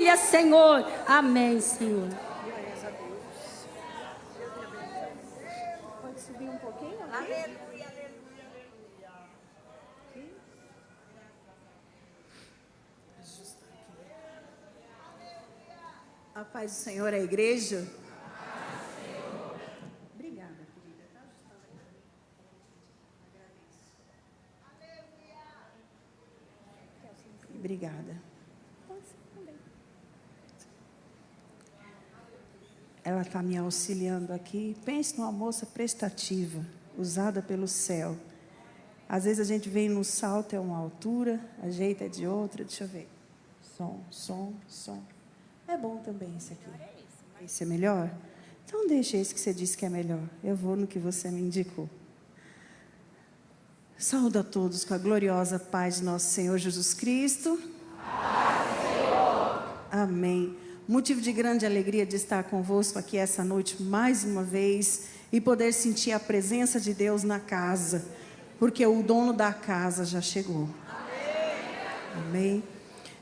Aleluia, Senhor. Amém, Senhor. Pode subir um pouquinho? Aleluia, aleluia. A paz do Senhor, a igreja. Obrigada, querida. Está ajustando aqui. Agradeço. Obrigada. Ela está me auxiliando aqui. Pense numa moça prestativa, usada pelo céu. Às vezes a gente vem no salto, é uma altura, a jeito é de outra. Deixa eu ver. Som. É bom também esse aqui. Esse é melhor? Então deixa esse que você disse que é melhor. Eu vou no que você me indicou. Saúdo a todos com a gloriosa paz de nosso Senhor Jesus Cristo. Amém. Motivo de grande alegria de estar convosco aqui essa noite mais uma vez e poder sentir a presença de Deus na casa, porque o dono da casa já chegou. Amém.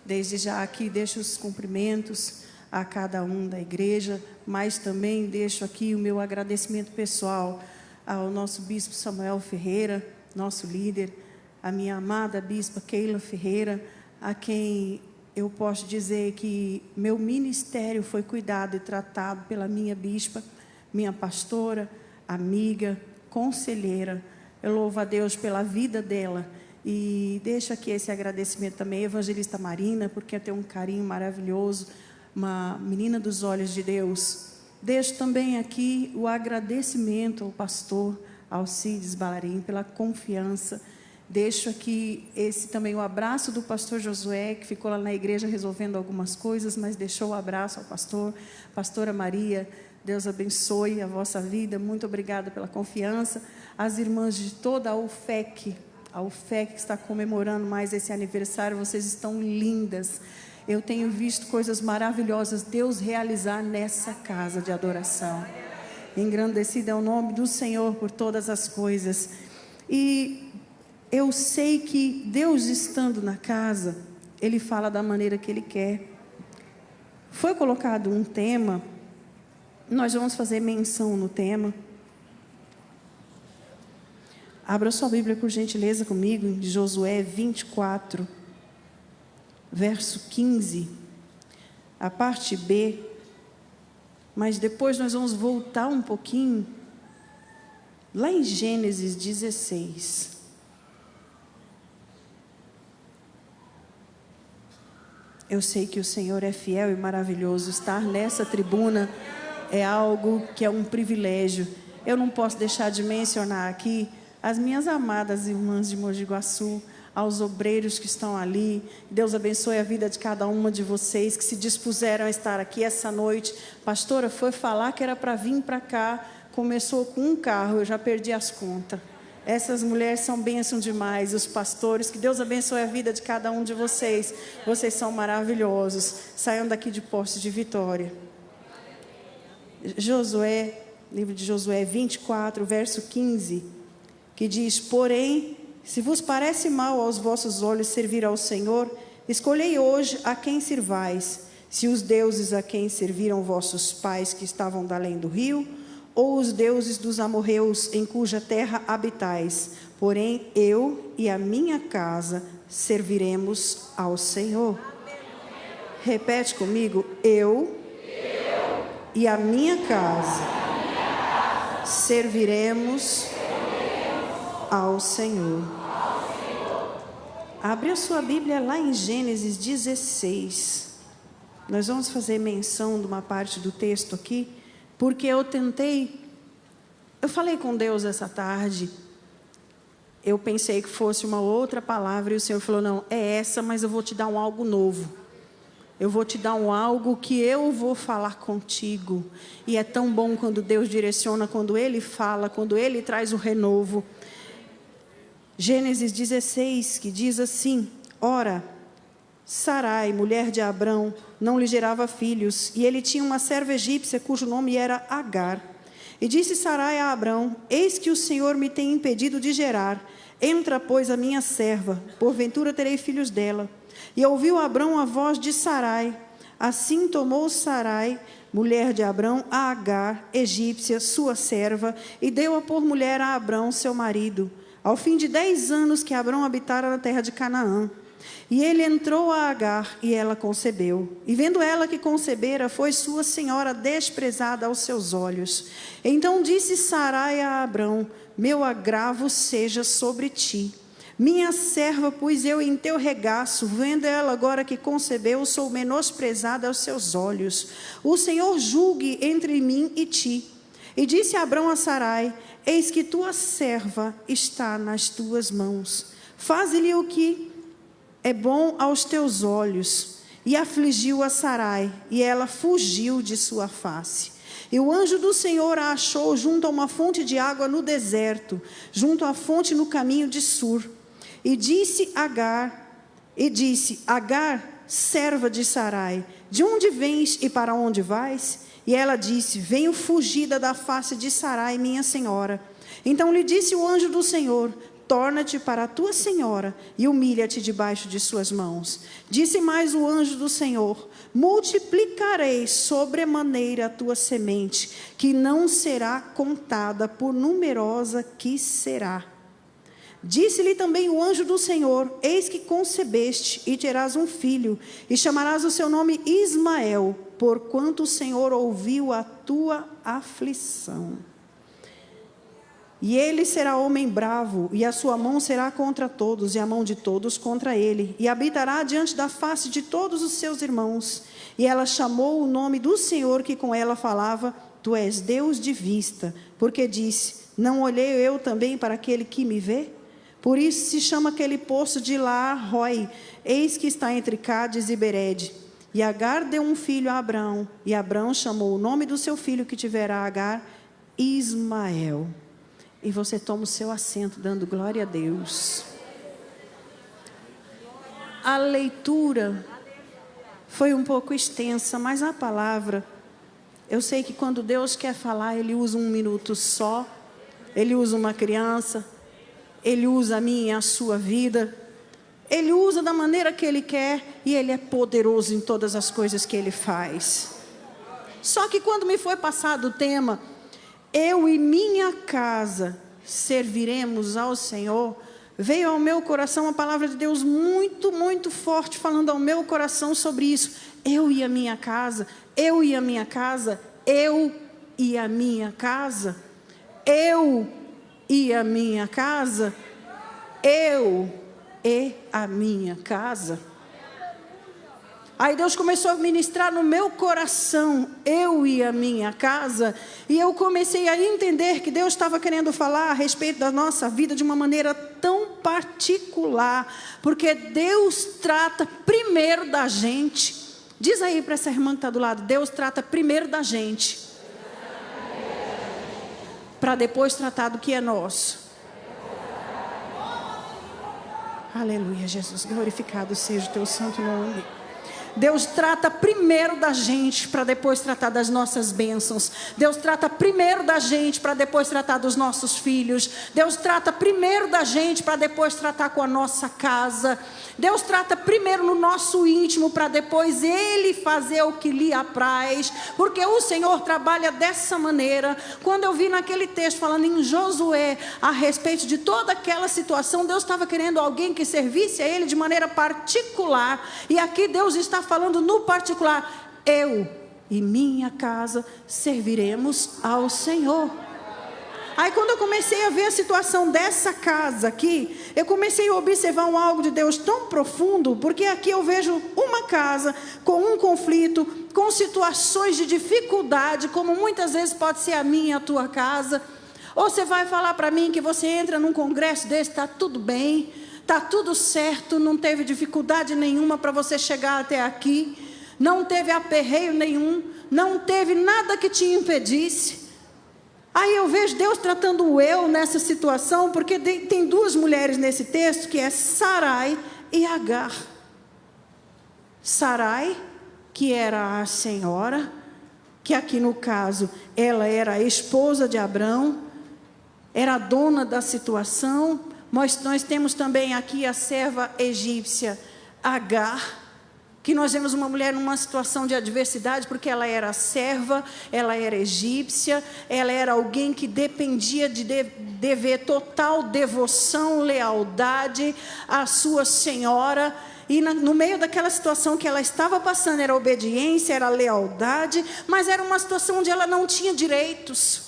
Desde já aqui deixo os cumprimentos a cada um da igreja, mas também deixo aqui o meu agradecimento pessoal ao nosso bispo Samuel Ferreira, nosso líder, a minha amada bispa Keila Ferreira, a quem eu posso dizer que meu ministério foi cuidado e tratado pela minha bispa, minha pastora, amiga, conselheira. Eu louvo a Deus pela vida dela. E deixo aqui esse agradecimento também à evangelista Marina, porque eu tenho um carinho maravilhoso, uma menina dos olhos de Deus. Deixo também aqui o agradecimento ao pastor Alcides Balarim pela confiança. Deixo aqui esse também o abraço do pastor Josué, que ficou lá na igreja resolvendo algumas coisas, mas deixou o abraço ao pastor, pastora Maria. Deus abençoe a vossa vida, muito obrigada pela confiança. As irmãs de toda a UFEC que está comemorando mais esse aniversário, vocês estão lindas. Eu tenho visto coisas maravilhosas Deus realizar nessa casa de adoração. Engrandecido é o nome do Senhor por todas as coisas. E eu sei que Deus estando na casa, Ele fala da maneira que Ele quer. Foi colocado um tema, nós vamos fazer menção no tema. Abra sua Bíblia por gentileza comigo, em Josué 24, verso 15, a parte B. Mas depois nós vamos voltar um pouquinho, lá em Gênesis 16. Eu sei que o Senhor é fiel e maravilhoso. Estar nessa tribuna é algo que é um privilégio. Eu não posso deixar de mencionar aqui as minhas amadas irmãs de Mogi Guaçu, aos obreiros que estão ali. Deus abençoe a vida de cada uma de vocês que se dispuseram a estar aqui essa noite. Pastora, foi falar que era para vir para cá, começou com um carro, eu já perdi as contas. Essas mulheres são bênção demais, os pastores, que Deus abençoe a vida de cada um de vocês. Vocês são maravilhosos. Saiam daqui de posse de vitória. Josué, livro de Josué 24, verso 15, que diz: porém, se vos parece mal aos vossos olhos servir ao Senhor, escolhei hoje a quem sirvais, se os deuses a quem serviram vossos pais que estavam da além do rio, ou os deuses dos amorreus em cuja terra habitais. Porém, eu e a minha casa serviremos ao Senhor. Repete comigo: eu e a minha casa serviremos ao Senhor. Abre a sua Bíblia lá em Gênesis 16. Nós vamos fazer menção de uma parte do texto aqui, porque eu falei com Deus essa tarde. Eu pensei que fosse uma outra palavra e o Senhor falou: não, é essa, mas eu vou te dar um algo novo. Eu vou te dar um algo que eu vou falar contigo. E é tão bom quando Deus direciona, quando Ele fala, quando Ele traz o renovo. Gênesis 16, que diz assim: ora, Sarai, mulher de Abrão, não lhe gerava filhos, e ele tinha uma serva egípcia, cujo nome era Agar. E disse Sarai a Abrão: eis que o Senhor me tem impedido de gerar. Entra, pois, a minha serva, porventura terei filhos dela. E ouviu Abrão a voz de Sarai. Assim tomou Sarai, mulher de Abrão, a Agar, egípcia, sua serva, e deu-a por mulher a Abrão, seu marido, ao fim de 10 anos que Abrão habitara na terra de Canaã. E ele entrou a Agar, e ela concebeu. E vendo ela que concebera, foi sua senhora desprezada aos seus olhos. Então disse Sarai a Abrão: meu agravo seja sobre ti. Minha serva pus eu em teu regaço, vendo ela agora que concebeu, sou menosprezada aos seus olhos. O Senhor julgue entre mim e ti. E disse Abrão a Sarai: eis que tua serva está nas tuas mãos. Faze-lhe o que é bom aos teus olhos. E afligiu a Sarai, e ela fugiu de sua face. E o anjo do Senhor a achou junto a uma fonte de água no deserto, junto à fonte no caminho de Sur. E disse Agar, serva de Sarai: de onde vens e para onde vais? E ela disse: venho fugida da face de Sarai, minha senhora. Então lhe disse o anjo do Senhor: torna-te para a tua senhora e humilha-te debaixo de suas mãos. Disse mais o anjo do Senhor: multiplicarei sobremaneira a tua semente, que não será contada, por numerosa que será. Disse-lhe também o anjo do Senhor: eis que concebeste e terás um filho, e chamarás o seu nome Ismael, porquanto o Senhor ouviu a tua aflição. E ele será homem bravo, e a sua mão será contra todos, e a mão de todos contra ele, e habitará diante da face de todos os seus irmãos. E ela chamou o nome do Senhor que com ela falava: tu és Deus de vista, porque disse: não olhei eu também para aquele que me vê? Por isso se chama aquele poço de Laar-roi, eis que está entre Cádiz e Bered. E Agar deu um filho a Abrão, e Abrão chamou o nome do seu filho que tivera Agar, Ismael. E você toma o seu assento, dando glória a Deus. A leitura foi um pouco extensa, mas a palavra, eu sei que quando Deus quer falar, Ele usa 1 minuto só, Ele usa uma criança, Ele usa a minha e a sua vida, Ele usa da maneira que Ele quer, e Ele é poderoso em todas as coisas que Ele faz. Só que quando me foi passado o tema, eu e minha casa serviremos ao Senhor, veio ao meu coração a palavra de Deus muito, muito forte, falando ao meu coração sobre isso. Eu e a minha casa, eu e a minha casa, eu e a minha casa, eu e a minha casa, eu e a minha casa. Aí Deus começou a ministrar no meu coração, eu e a minha casa, e eu comecei a entender que Deus estava querendo falar a respeito da nossa vida de uma maneira tão particular, porque Deus trata primeiro da gente. Diz aí para essa irmã que está do lado: Deus trata primeiro da gente, para depois tratar do que é nosso. Aleluia, Jesus, glorificado seja o teu santo nome. Deus trata primeiro da gente para depois tratar das nossas bênçãos. Deus trata primeiro da gente para depois tratar dos nossos filhos. Deus trata primeiro da gente para depois tratar com a nossa casa. Deus trata primeiro no nosso íntimo para depois Ele fazer o que lhe apraz. Porque o Senhor trabalha dessa maneira. Quando eu vi naquele texto falando em Josué a respeito de toda aquela situação, Deus estava querendo alguém que servisse a Ele de maneira particular. E aqui Deus está falando no particular: eu e minha casa serviremos ao Senhor. Aí quando eu comecei a ver a situação dessa casa aqui, eu comecei a observar algo de Deus tão profundo, porque aqui eu vejo uma casa com um conflito, com situações de dificuldade, como muitas vezes pode ser a minha e a tua casa. Ou você vai falar para mim que você entra num congresso desse, está tudo bem, está tudo certo, não teve dificuldade nenhuma para você chegar até aqui, não teve aperreio nenhum, não teve nada que te impedisse. Aí eu vejo Deus tratando eu nessa situação, porque tem 2 mulheres nesse texto, que é Sarai e Agar. Sarai, que era a senhora, que aqui no caso ela era a esposa de Abrão, era a dona da situação. Nós temos também aqui a serva egípcia Agar, que nós vemos uma mulher numa situação de adversidade, porque ela era serva, ela era egípcia, ela era alguém que dependia de dever total devoção, lealdade à sua senhora, e no meio daquela situação que ela estava passando, era obediência, era lealdade, mas era uma situação onde ela não tinha direitos.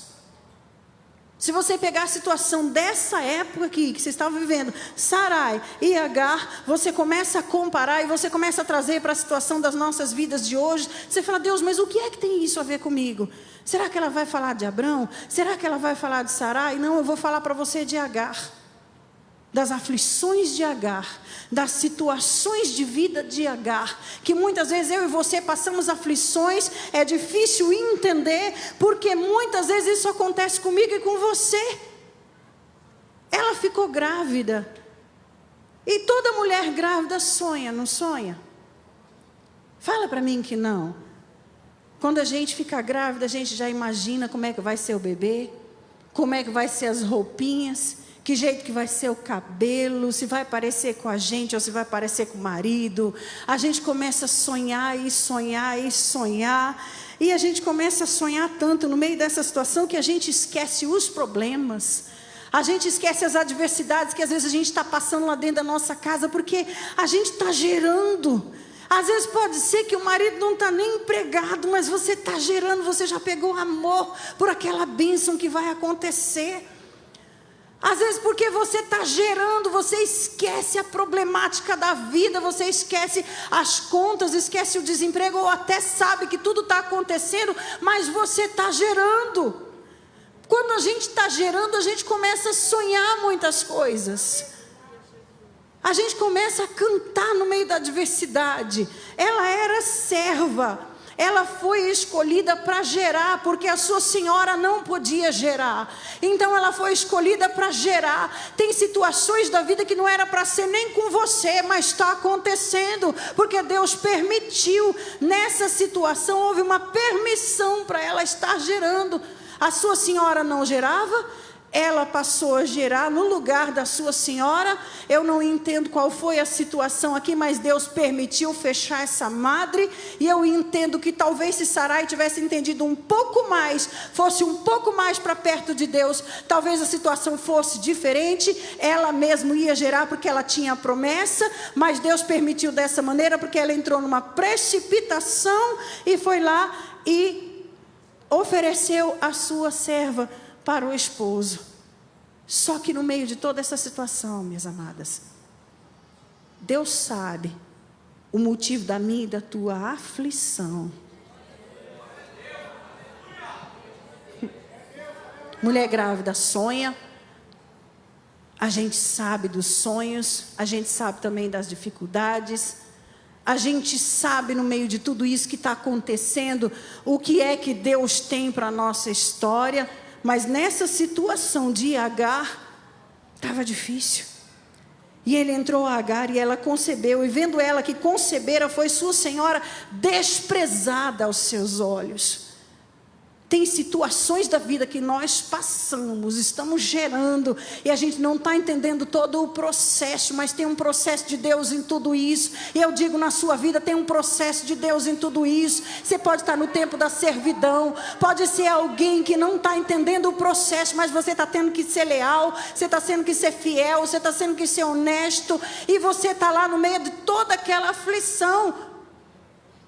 Se você pegar a situação dessa época aqui, que você estava vivendo, Sarai e Agar, você começa a comparar e você começa a trazer para a situação das nossas vidas de hoje. Você fala, Deus, mas o que é que tem isso a ver comigo? Será que ela vai falar de Abrão? Será que ela vai falar de Sarai? Não, eu vou falar para você de Agar. Das aflições de Agar, das situações de vida de Agar, que muitas vezes eu e você passamos aflições, é difícil entender, porque muitas vezes isso acontece comigo e com você. Ela ficou grávida, e toda mulher grávida sonha, não sonha? Fala para mim que não. Quando a gente fica grávida, a gente já imagina como é que vai ser o bebê, como é que vai ser as roupinhas, que jeito que vai ser o cabelo, se vai parecer com a gente ou se vai parecer com o marido. A gente começa a sonhar e sonhar e sonhar. E a gente começa a sonhar tanto no meio dessa situação que a gente esquece os problemas. A gente esquece as adversidades que às vezes a gente está passando lá dentro da nossa casa, porque a gente está gerando. Às vezes pode ser que o marido não está nem empregado, mas você está gerando, você já pegou amor por aquela bênção que vai acontecer. Às vezes porque você está gerando, você esquece a problemática da vida, você esquece as contas, esquece o desemprego, ou até sabe que tudo está acontecendo, mas você está gerando. Quando a gente está gerando, a gente começa a sonhar muitas coisas. A gente começa a cantar no meio da adversidade. Ela era serva. Ela foi escolhida para gerar, porque a sua senhora não podia gerar. Então ela foi escolhida para gerar. Tem situações da vida que não era para ser nem com você, mas está acontecendo, porque Deus permitiu. Nessa situação houve uma permissão para ela estar gerando. A sua senhora não gerava, ela passou a gerar no lugar da sua senhora. Eu não entendo qual foi a situação aqui, mas Deus permitiu fechar essa madre. E eu entendo que talvez se Sarai tivesse entendido um pouco mais, fosse um pouco mais para perto de Deus, talvez a situação fosse diferente. Ela mesma ia gerar porque ela tinha a promessa, mas Deus permitiu dessa maneira porque ela entrou numa precipitação e foi lá e ofereceu a sua serva para o esposo. Só que no meio de toda essa situação, minhas amadas, Deus sabe o motivo da minha e da tua aflição. Mulher grávida sonha, a gente sabe dos sonhos, a gente sabe também das dificuldades, a gente sabe no meio de tudo isso que está acontecendo, o que é que Deus tem para a nossa história. Mas nessa situação de Agar, estava difícil. E ele entrou a Agar e ela concebeu. E vendo ela que concebera, foi sua senhora desprezada aos seus olhos. Tem situações da vida que nós passamos, estamos gerando, e a gente não está entendendo todo o processo, mas tem um processo de Deus em tudo isso. E eu digo, na sua vida tem um processo de Deus em tudo isso. Você pode estar no tempo da servidão, pode ser alguém que não está entendendo o processo, mas você está tendo que ser leal, você está tendo que ser fiel, você está tendo que ser honesto, e você está lá no meio de toda aquela aflição.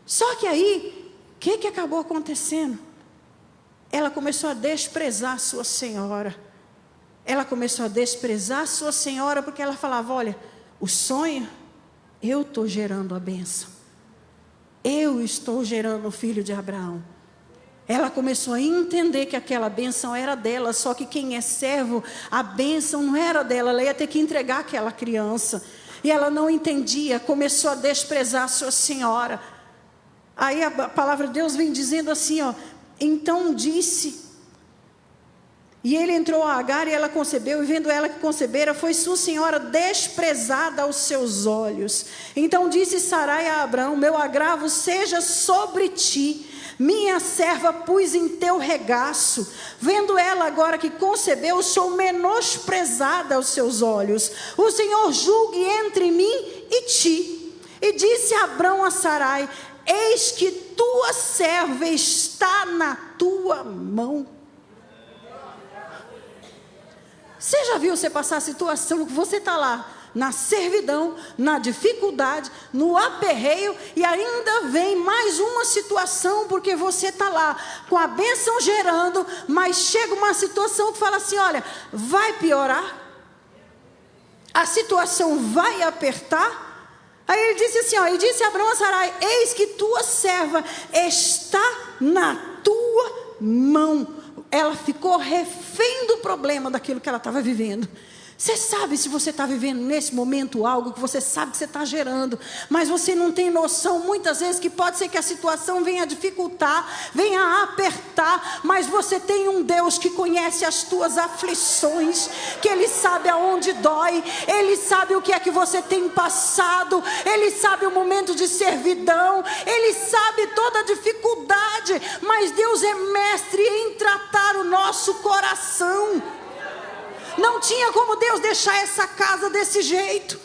Só que aí, o que acabou acontecendo? Ela começou a desprezar sua senhora. Ela começou a desprezar sua senhora porque ela falava, olha, o sonho, eu estou gerando a bênção. Eu estou gerando o filho de Abraão. Ela começou a entender que aquela bênção era dela, só que quem é servo, a bênção não era dela, ela ia ter que entregar aquela criança. E ela não entendia, começou a desprezar sua senhora. Aí a palavra de Deus vem dizendo assim, ó, então disse, e ele entrou a Agar e ela concebeu, e vendo ela que concebera, foi sua senhora desprezada aos seus olhos. Então disse Sarai a Abrão, meu agravo seja sobre ti, minha serva pus em teu regaço. Vendo ela agora que concebeu, sou menosprezada aos seus olhos. O Senhor julgue entre mim e ti. E disse Abrão a Sarai: eis que tua serva está na tua mão. Você já viu você passar a situação que você está lá, na servidão, na dificuldade, no aperreio, e ainda vem mais uma situação, porque você está lá, com a bênção gerando, mas chega uma situação que fala assim: olha, vai piorar, a situação vai apertar. Aí ele disse assim, e disse Abrão a Sarai: eis que tua serva está na tua mão. Ela ficou refém do problema daquilo que ela estava vivendo. Você sabe se você está vivendo nesse momento algo que você sabe que você está gerando, mas você não tem noção muitas vezes que pode ser que a situação venha dificultar, venha apertar, mas você tem um Deus que conhece as tuas aflições, que Ele sabe aonde dói, Ele sabe o que é que você tem passado, Ele sabe o momento de servidão, Ele sabe toda a dificuldade, mas Deus é mestre em tratar o nosso coração. Não tinha como Deus deixar essa casa desse jeito.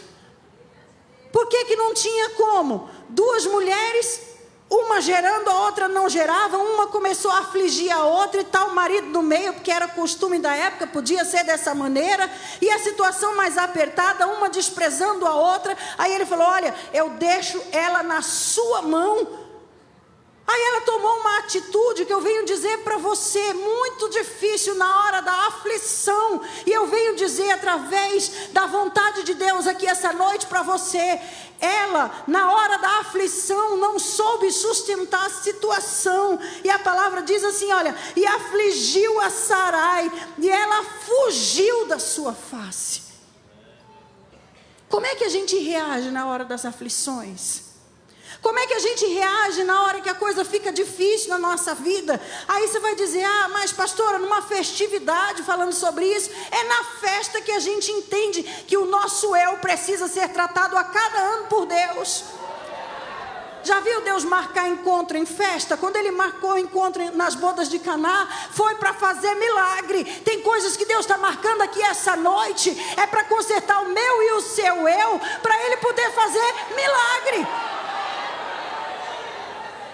Por que não tinha como? Duas mulheres, uma gerando, a outra não gerava, uma começou a afligir a outra, e está o marido no meio, porque era costume da época, podia ser dessa maneira, e a situação mais apertada, uma desprezando a outra. Aí ele falou: olha, eu deixo ela na sua mão. Aí ela tomou uma atitude que eu venho dizer para você, muito difícil na hora da aflição. E eu venho dizer através da vontade de Deus aqui essa noite para você. Ela, na hora da aflição, não soube sustentar a situação. E a palavra diz assim, olha: e afligiu a Sarai, e ela fugiu da sua face. Como é que a gente reage na hora das aflições? Como é que a gente reage na hora que a coisa fica difícil na nossa vida? Aí você vai dizer: mas pastora, numa festividade falando sobre isso, é na festa que a gente entende que o nosso eu precisa ser tratado a cada ano por Deus. Já viu Deus marcar encontro em festa? Quando Ele marcou encontro nas bodas de Caná, foi para fazer milagre. Tem coisas que Deus está marcando aqui essa noite, é para consertar o meu e o seu eu, para Ele poder fazer milagre.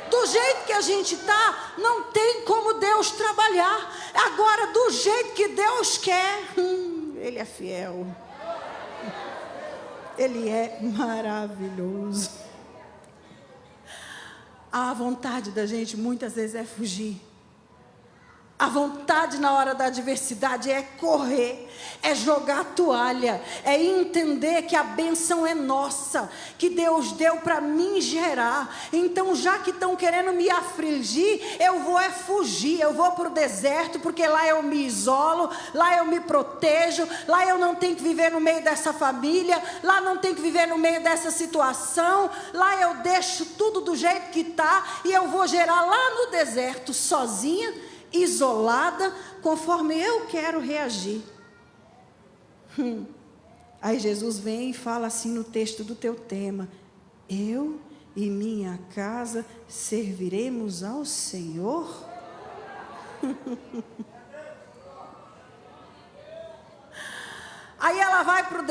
Do jeito que a gente está, não tem como Deus trabalhar. Agora, do jeito que Deus quer, Ele é fiel. Ele é maravilhoso. A vontade da gente muitas vezes é fugir. A vontade na hora da adversidade é correr, é jogar a toalha, é entender que a bênção é nossa, que Deus deu para mim gerar. Então, já que estão querendo me afligir, eu vou fugir, eu vou para o deserto, porque lá eu me isolo, lá eu me protejo, lá eu não tenho que viver no meio dessa família, lá não tenho que viver no meio dessa situação, lá eu deixo tudo do jeito que está, e eu vou gerar lá no deserto, sozinha, isolada, conforme eu quero reagir. Aí Jesus vem e fala assim no texto do teu tema: eu e minha casa serviremos ao Senhor. Aí ela vai para o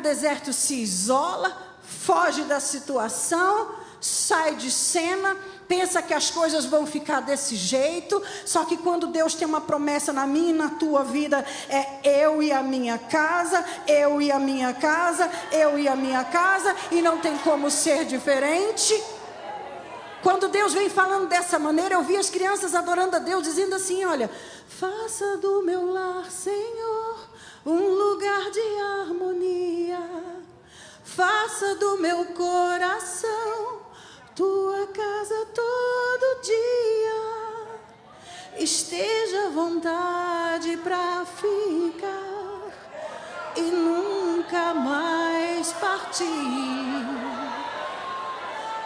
deserto, se isola, foge da situação, sai de cena, pensa que as coisas vão ficar desse jeito. Só que quando Deus tem uma promessa na minha e na tua vida, é eu e a minha casa, eu e a minha casa, eu e a minha casa, e não tem como ser diferente. Quando Deus vem falando dessa maneira, eu vi as crianças adorando a Deus, dizendo assim: olha, faça do meu lar, Senhor, um lugar de harmonia. Faça do meu coração tua casa todo dia, esteja à vontade para ficar e nunca mais partir,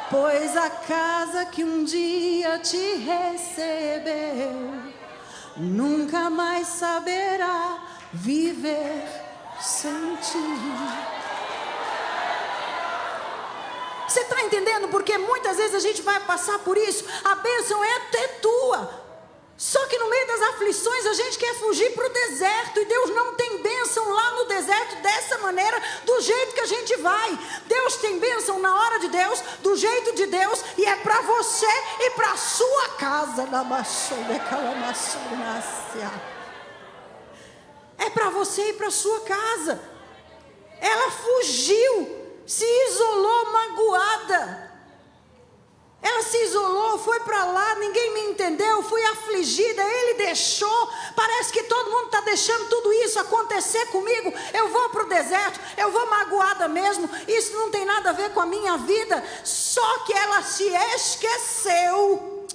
pois a casa que um dia te recebeu nunca mais saberá viver sem ti. Você está entendendo? Porque muitas vezes a gente vai passar por isso. A bênção é tua, Só que no meio das aflições a gente quer fugir para o deserto, e Deus não tem bênção lá no deserto dessa maneira, do jeito que a gente vai. Deus tem bênção na hora de Deus, do jeito de Deus, e é para você e para a sua casa. É para você e para a sua casa. Ela fugiu, se isolou magoada. Ela se isolou, foi para lá, ninguém me entendeu, fui afligida, ele deixou. Parece que todo mundo está deixando tudo isso acontecer comigo. Eu vou para o deserto, eu vou magoada mesmo. Isso não tem nada a ver com a minha vida. Só que ela se esqueceu.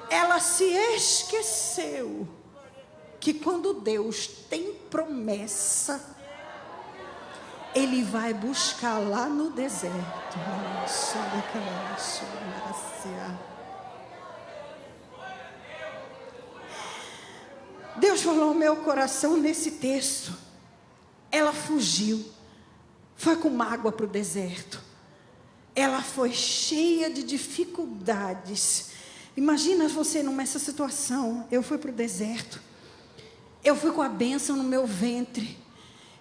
Ela se esqueceu que quando Deus tem promessa, Ele vai buscar lá no deserto. Deus falou ao meu coração nesse texto. Ela fugiu, foi com mágoa para o deserto. Ela foi cheia de dificuldades. Imagina você nessa situação. Eu fui para o deserto. Eu fui com a bênção no meu ventre.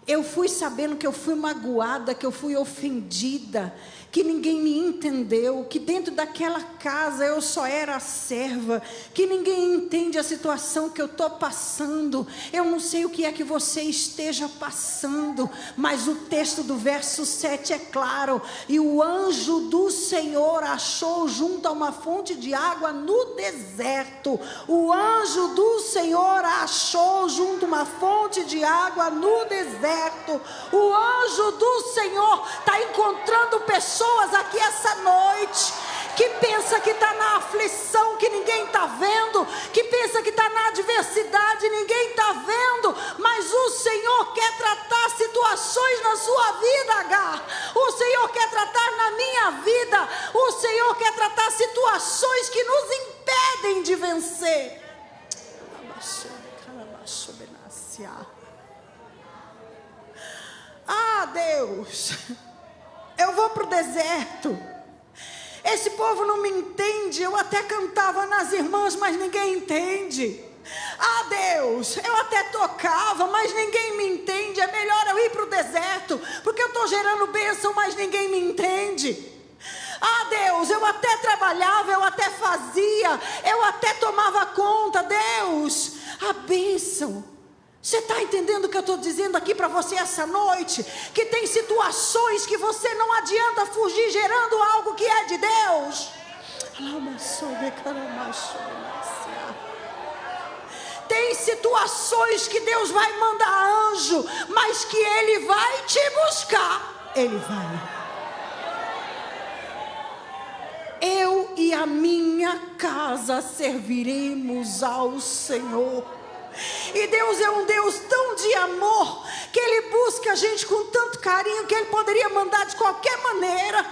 Eu fui sabendo que eu fui magoada, que eu fui ofendida, que ninguém me entendeu, que dentro daquela casa eu só era a serva, que ninguém entende a situação que eu estou passando. Eu não sei o que é que você esteja passando, mas o texto do verso 7 é claro. E o anjo do Senhor achou junto a uma fonte de água no deserto. O anjo do Senhor achou junto a uma fonte de água no deserto. O anjo do Senhor está encontrando pessoas aqui essa noite que pensa que está na aflição, que ninguém está vendo, que pensa que está na adversidade, ninguém está vendo, mas o Senhor quer tratar situações na sua vida, Agar. O Senhor quer tratar na minha vida. O Senhor quer tratar situações que nos impedem de vencer. Ah, Deus, eu vou para o deserto. Esse povo não me entende. Eu até cantava nas irmãs, mas ninguém entende. Ah, Deus, eu até tocava, mas ninguém me entende. É melhor eu ir para o deserto, porque eu estou gerando bênção, mas ninguém me entende. Ah, Deus, eu até trabalhava, eu até fazia, eu até tomava conta. Deus, a bênção. Você está entendendo o que eu estou dizendo aqui para você essa noite? Que tem situações que você não adianta fugir gerando algo que é de Deus. Tem situações que Deus vai mandar anjo, mas que Ele vai te buscar. Ele vai. Eu e a minha casa serviremos ao Senhor. E Deus é um Deus tão de amor, que Ele busca a gente com tanto carinho, que Ele poderia mandar de qualquer maneira.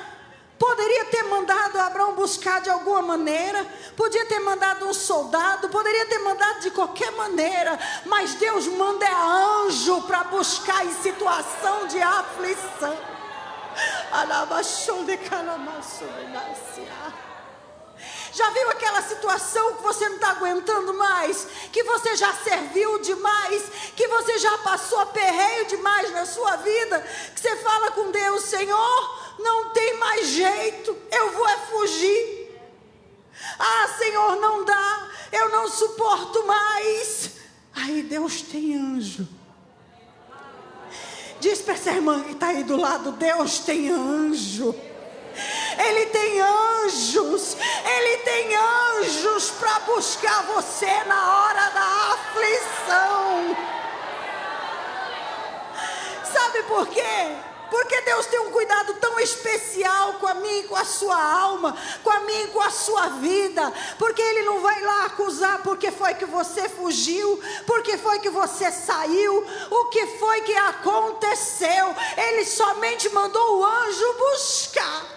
Poderia ter mandado Abraão buscar de alguma maneira, podia ter mandado um soldado, poderia ter mandado de qualquer maneira, mas Deus manda anjo para buscar em situação de aflição. Já viu aquela situação que você não está aguentando mais? Que você já serviu demais? Que você já passou aperreio demais na sua vida? Que você fala com Deus: Senhor, não tem mais jeito, eu vou fugir. Ah, Senhor, não dá, eu não suporto mais. Aí Deus tem anjo. Diz para essa irmã que está aí do lado: Deus tem anjo. Ele tem anjos. Ele tem anjos para buscar você na hora da aflição. Sabe por quê? Porque Deus tem um cuidado tão especial com a minha e com a sua alma, com a minha e com a sua vida. Porque Ele não vai lá acusar porque foi que você fugiu, porque foi que você saiu, o que foi que aconteceu. Ele somente mandou o anjo buscar.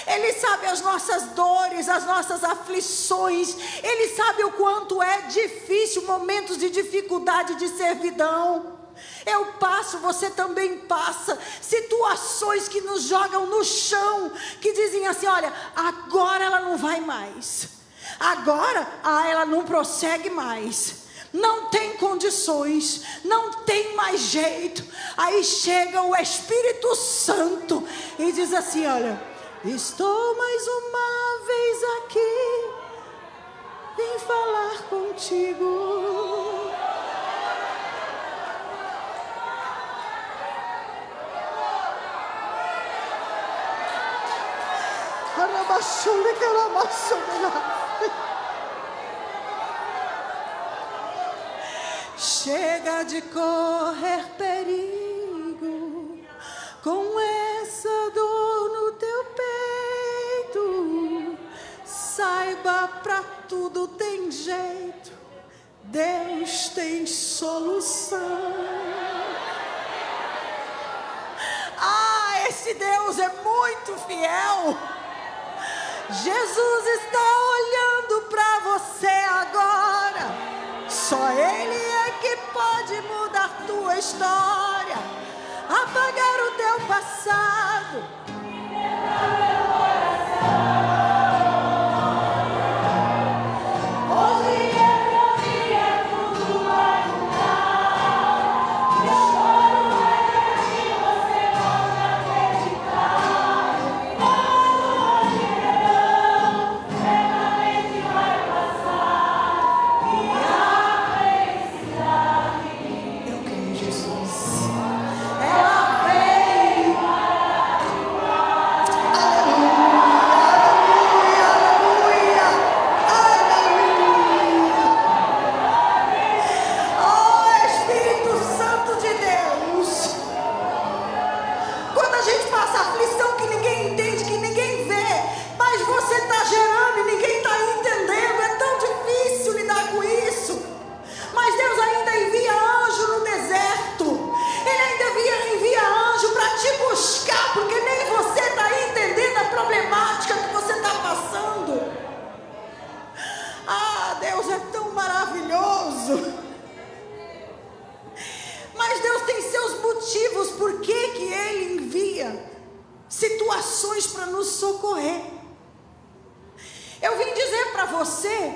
Ele sabe as nossas dores, as nossas aflições. Ele sabe o quanto é difícil momentos de dificuldade, de servidão. Eu passo, você também passa. Situações que nos jogam no chão, que dizem assim: olha, agora ela não vai mais. Agora, ela não prossegue mais. Não tem condições, não tem mais jeito. Aí chega o Espírito Santo e diz assim: olha, estou mais uma vez aqui, vim falar contigo. Chega de correr perigo com essa dor no teu peito. Saiba, pra tudo tem jeito, Deus tem solução. Esse Deus é muito fiel. Jesus está olhando para você agora. Só Ele é que pode mudar tua história, apagar o teu passado. Mas Deus tem seus motivos por que Ele envia situações para nos socorrer. Eu vim dizer para você,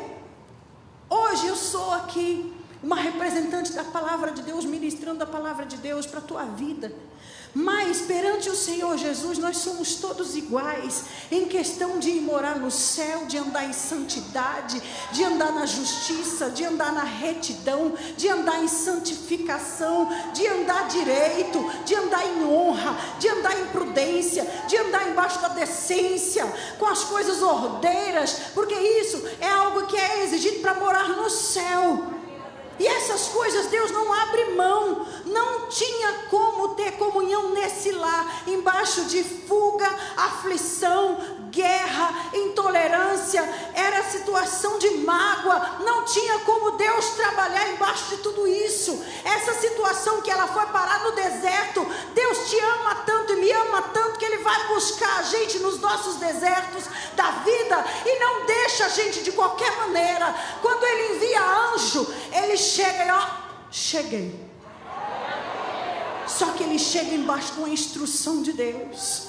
hoje eu sou aqui uma representante da palavra de Deus, ministrando a palavra de Deus para a tua vida. Mas perante o Senhor Jesus nós somos todos iguais em questão de ir morar no céu, de andar em santidade, de andar na justiça, de andar na retidão, de andar em santificação, de andar direito, de andar em honra, de andar em prudência, de andar embaixo da decência, com as coisas ordeiras, porque isso é algo que é exigido para morar no céu. E essas coisas Deus não abre mão. Não tinha como ter comunhão nesse lar, embaixo de fuga, aflição, guerra, intolerância, era situação de mágoa. Não tinha como Deus trabalhar embaixo de tudo isso. Essa situação que ela foi parar no deserto, Deus te ama tanto e me ama tanto que Ele vai buscar a gente nos nossos desertos da vida e não deixa a gente de qualquer maneira. Quando Ele envia anjo, Ele chega e ó, cheguei. Só que Ele chega embaixo com a instrução de Deus.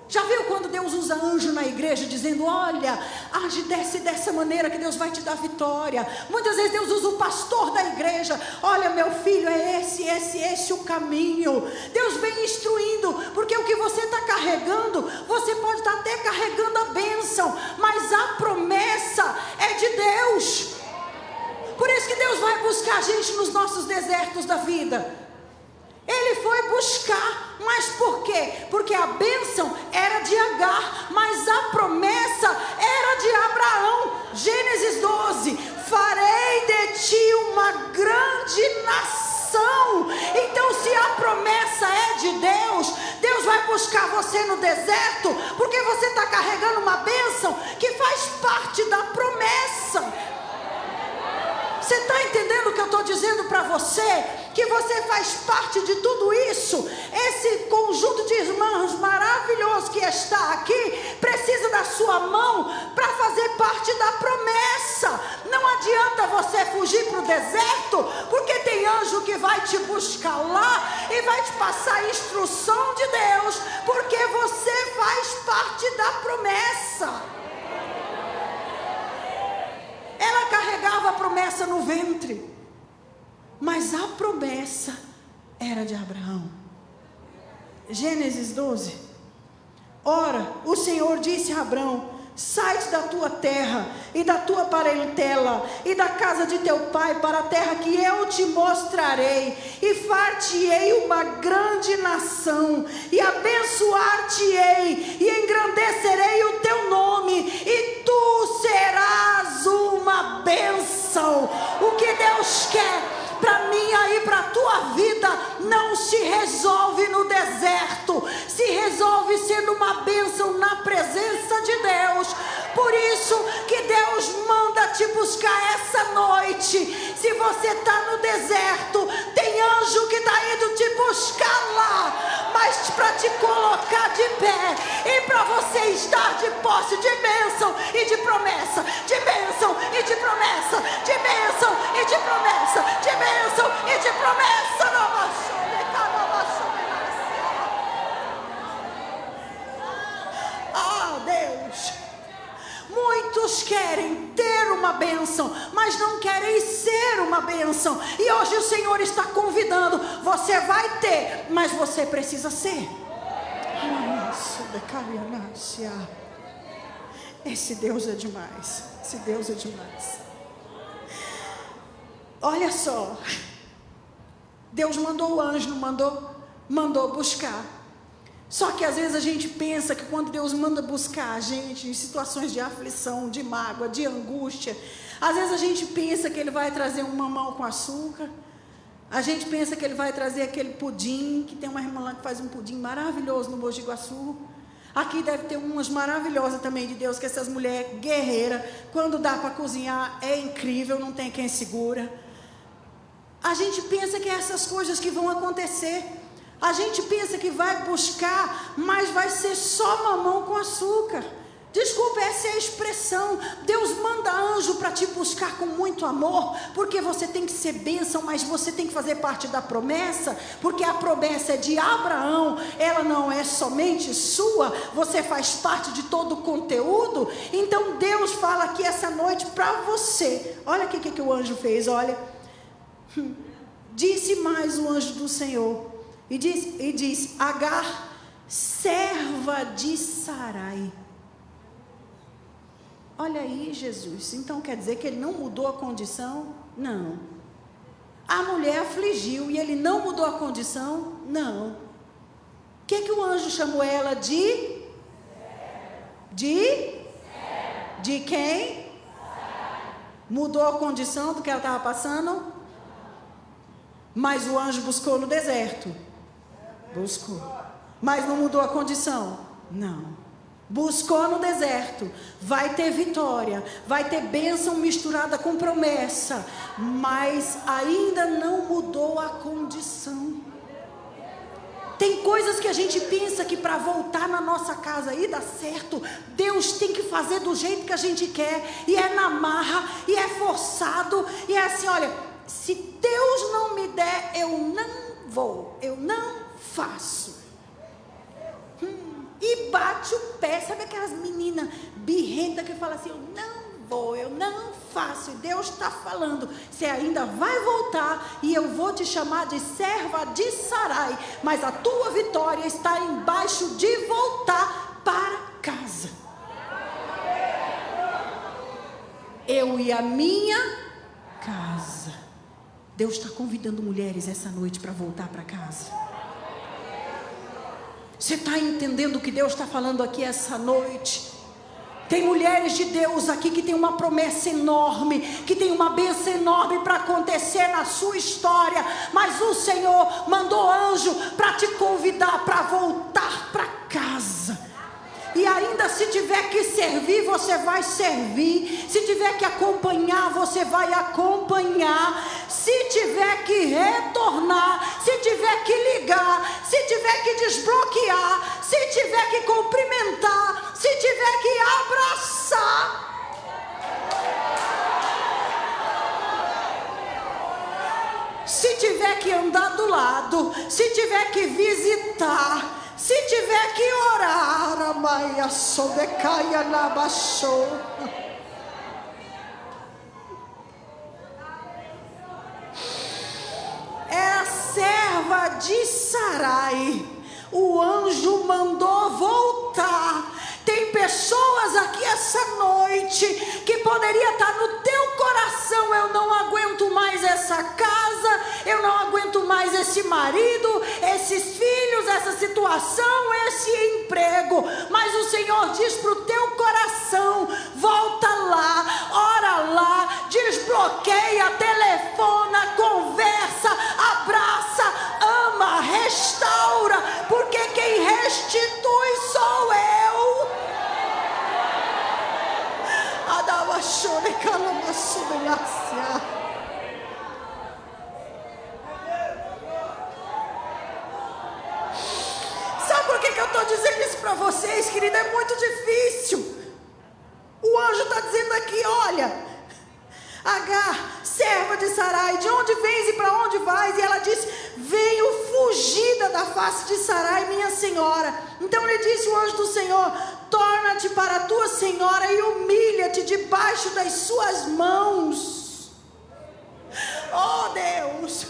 Já viu quando Deus usa anjo na igreja dizendo: olha, age dessa maneira que Deus vai te dar vitória. Muitas vezes Deus usa o pastor da igreja: olha, meu filho, é esse o caminho. Deus vem instruindo, porque o que você está carregando, você pode estar até carregando a bênção, mas a promessa é de Deus. Por isso que Deus vai buscar a gente nos nossos desertos da vida. Ele foi buscar, mas por quê? Porque a bênção era de Agar, mas a promessa era de Abraão. Gênesis 12: farei de ti uma grande nação. Então, se a promessa é de Deus, Deus vai buscar você no deserto, porque você está carregando uma bênção que faz parte da promessa. Você está entendendo o que eu estou dizendo para você? que você faz parte de tudo isso. Esse conjunto de irmãos maravilhoso que está aqui precisa da sua mão para fazer parte da promessa. Não adianta você fugir para o deserto, porque tem anjo que vai te buscar lá e vai te passar a instrução de Deus, porque você faz parte da promessa. Ela carregava a promessa no ventre, mas a promessa era de Abraão. Gênesis 12. Ora, o Senhor disse a Abraão: sai-te da tua terra e da tua parentela e da casa de teu pai para a terra que eu te mostrarei, e far-te-ei uma grande nação, e abençoar-te-ei, e engrandecerei o teu nome, e tu serás uma bênção. O que Deus quer para mim e para a tua vida não se resolve no deserto, se resolve sendo uma bênção na presença de Deus. Por isso que Deus manda te buscar essa noite. Se você está no deserto, tem anjo que está indo te buscar lá, mas para te colocar de pé e para você estar de posse de bênção e de promessa, de bênção e de promessa, de bênção e de promessa, de bênção e de promessa. Ah, Deus, muitos querem ter uma bênção, mas não querem ser uma bênção. E hoje o Senhor está convidando: você vai ter, mas você precisa ser. Esse Deus é demais. Esse Deus é demais. Olha só, Deus mandou o anjo, não mandou buscar. Só que às vezes a gente pensa que quando Deus manda buscar a gente em situações de aflição, de mágoa, de angústia, às vezes a gente pensa que Ele vai trazer um mamão com açúcar. A gente pensa que Ele vai trazer aquele pudim, que tem uma irmã lá que faz um pudim maravilhoso no Mogi Guaçu. Aqui deve ter umas maravilhosas também de Deus, que essas mulheres guerreiras, quando dá para cozinhar, é incrível, não tem quem segura. A gente pensa que é essas coisas que vão acontecer. A gente pensa que vai buscar, mas vai ser só mamão com açúcar. Desculpa, essa é a expressão. Deus manda anjo para te buscar com muito amor, porque você tem que ser bênção, mas você tem que fazer parte da promessa, porque a promessa é de Abraão, ela não é somente sua, você faz parte de todo o conteúdo. Então Deus fala aqui essa noite para você. Olha aqui o que o anjo fez, olha. Disse mais o anjo do Senhor, e diz: Agar, serva de Sarai. Olha aí, Jesus, então quer dizer que ele não mudou a condição? Não. A mulher afligiu e ele não mudou a condição? Não. O que o anjo chamou ela de? De quem? Mudou a condição do que ela estava passando? Mas o anjo buscou no deserto? Buscou. Mas não mudou a condição? Não. Buscou no deserto, vai ter vitória, vai ter bênção misturada com promessa, mas ainda não mudou a condição. Tem coisas que a gente pensa que para voltar na nossa casa e dar certo, Deus tem que fazer do jeito que a gente quer, e é na marra, e é forçado, e é assim, olha, se Deus não me der, eu não vou, eu não faço. E bate o pé, sabe aquelas meninas birrentas que falam assim: eu não vou, eu não faço. E Deus está falando: você ainda vai voltar, e eu vou te chamar de serva de Sarai, mas a tua vitória está embaixo de voltar para casa. Eu e a minha casa. Deus está convidando mulheres essa noite para voltar para casa. Você está entendendo o que Deus está falando aqui essa noite? Tem mulheres de Deus aqui que tem uma promessa enorme, que tem uma bênção enorme para acontecer na sua história, mas o Senhor mandou anjo para te convidar para voltar para casa. e ainda se tiver que servir, você vai servir. Se tiver que acompanhar, você vai acompanhar. Se tiver que retornar, se tiver que ligar, se tiver que desbloquear, se tiver que cumprimentar, se tiver que abraçar. Se tiver que andar do lado, se tiver que visitar, se tiver que orar, amaia sobecaia na baixou. Era serva de Sarai. O anjo mandou voltar. Tem pessoas aqui essa noite que poderia estar no teu coração: eu não aguento mais essa casa, eu não aguento mais esse marido, esses filhos, essa situação, esse emprego. Mas o Senhor diz para o teu coração: volta lá, ora lá, desbloqueia, telefona, conversa, abraça, ama, restaura, porque quem restitui sou eu. Sabe por que eu estou dizendo isso para vocês, querida? É muito difícil. O anjo está dizendo aqui: olha, Agar, serva de Sarai, de onde vens e para onde vais? E ela disse: venho fugida da face de Sarai, minha senhora. Então lhe disse o anjo do Senhor: torna-te para a tua senhora e humilha-te debaixo das suas mãos. Oh Deus,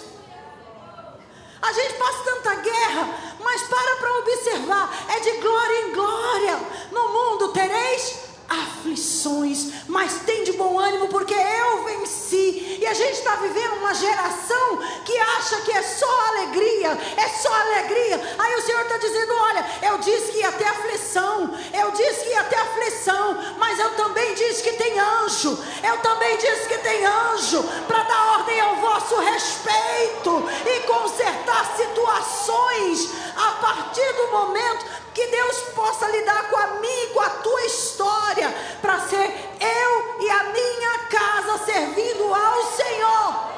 a gente passa tanta guerra, mas para observar, é de glória em glória. No mundo tereis aflições, mas tem de bom ânimo, porque eu venci. E a gente está vivendo uma geração que acha que é só alegria, é só alegria. Aí o Senhor está dizendo: olha, eu disse que ia ter aflição, eu disse que ia ter aflição, mas eu também disse que tem anjo, eu também disse que tem anjo para dar ordem ao vosso respeito e consertar situações. A partir do momento que Deus possa lidar com a minha e com a tua história, para ser eu e a minha casa servindo ao Senhor.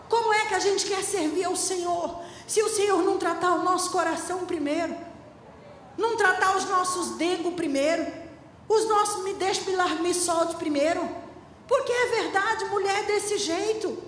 Como é que a gente quer servir ao Senhor, se o Senhor não tratar o nosso coração primeiro, não tratar os nossos dengos primeiro, os nossos me deixe, me solte primeiro? Porque é verdade, mulher é desse jeito.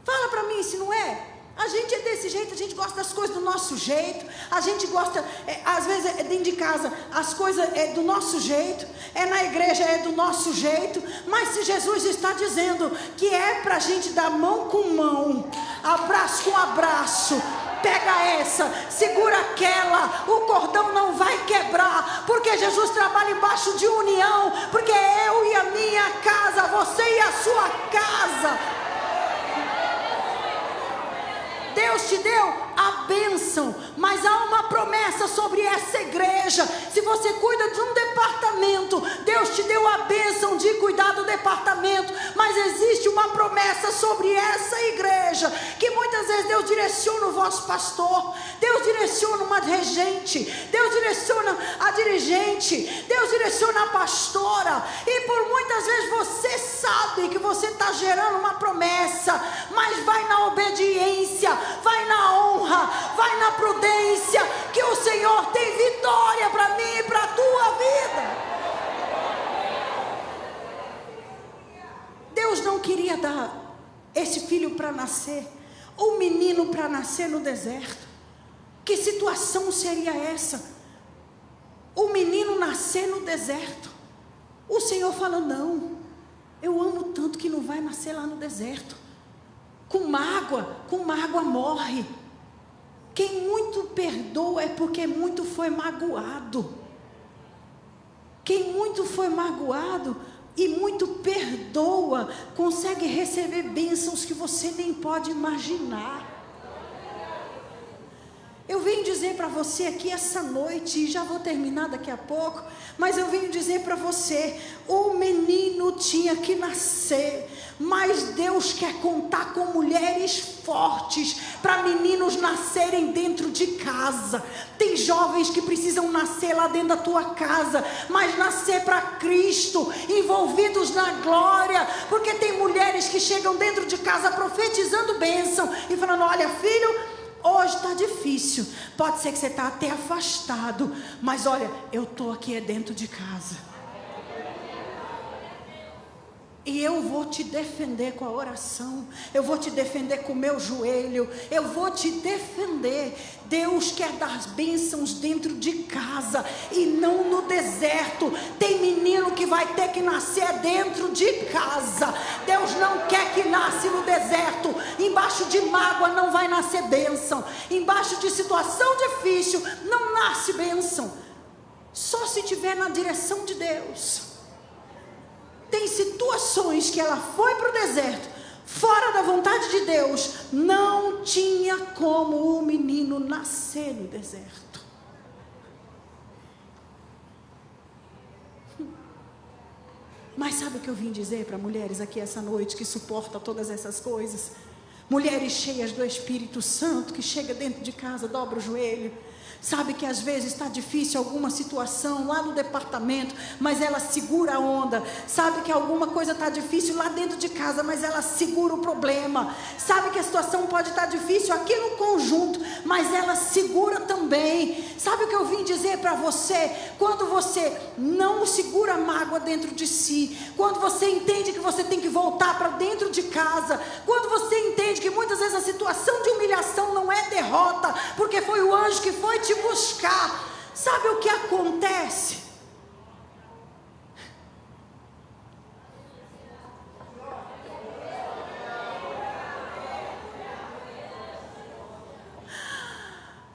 Fala para mim se não é. A gente é desse jeito, a gente gosta das coisas do nosso jeito, a gente gosta, às vezes dentro de casa, as coisas é do nosso jeito, na igreja é do nosso jeito. Mas se Jesus está dizendo que é para a gente dar mão com mão, abraço com abraço, pega essa, segura aquela, o cordão não vai quebrar, porque Jesus trabalha embaixo de união, porque eu e a minha casa, você e a sua casa. Deus te deu a bênção, mas há uma promessa sobre essa igreja. Se você cuida de um departamento, Deus te deu a bênção de cuidar do departamento, mas existe uma promessa sobre essa igreja, que muitas vezes Deus direciona o vosso pastor, Deus direciona uma regente, Deus direciona a dirigente, Deus direciona a pastora, e por muitas vezes você sabe que você está gerando uma promessa, mas vai na obediência, vai na honra, vai na prudência, que o Senhor tem vitória para mim e para a tua vida. Deus não queria dar esse filho para nascer, um menino para nascer no deserto. Que situação seria essa? O menino nascer no deserto. O Senhor fala: não, eu amo tanto que não vai nascer lá no deserto. Com mágoa morre. Quem muito perdoa é porque muito foi magoado. Quem muito foi magoado e muito perdoa, consegue receber bênçãos que você nem pode imaginar. Eu venho dizer para você aqui essa noite, e já vou terminar daqui a pouco, mas eu venho dizer para você, o menino tinha que nascer, mas Deus quer contar com mulheres fortes, para meninos nascerem dentro de casa. Tem jovens que precisam nascer lá dentro da tua casa, mas nascer para Cristo, envolvidos na glória, porque tem mulheres que chegam dentro de casa profetizando bênção, e falando, olha filho, hoje está difícil, pode ser que você está até afastado, mas olha, eu estou aqui dentro de casa. E eu vou te defender com a oração, eu vou te defender com o meu joelho, eu vou te defender. Deus quer dar bênçãos dentro de casa e não no deserto. Tem menino que vai ter que nascer dentro de casa. Deus não quer que nasça no deserto. Embaixo de mágoa não vai nascer bênção. Embaixo de situação difícil não nasce bênção. Só se estiver na direção de Deus. Tem situações que ela foi para o deserto, fora da vontade de Deus, não tinha como o menino nascer no deserto. Mas sabe o que eu vim dizer para mulheres aqui essa noite, que suportam todas essas coisas? Mulheres cheias do Espírito Santo, que chega dentro de casa, dobra o joelho. Sabe que às vezes está difícil alguma situação lá no departamento, mas ela segura a onda. Sabe que alguma coisa está difícil lá dentro de casa, mas ela segura o problema. Sabe que a situação pode estar difícil aqui no conjunto, mas ela segura também. Sabe o que eu vim dizer para você? Quando você não segura a mágoa dentro de si, quando você entende que você tem que voltar para dentro de casa, quando você entende que muitas vezes a situação de humilhação não é derrota, porque foi o anjo que foi te buscar. Sabe o que acontece?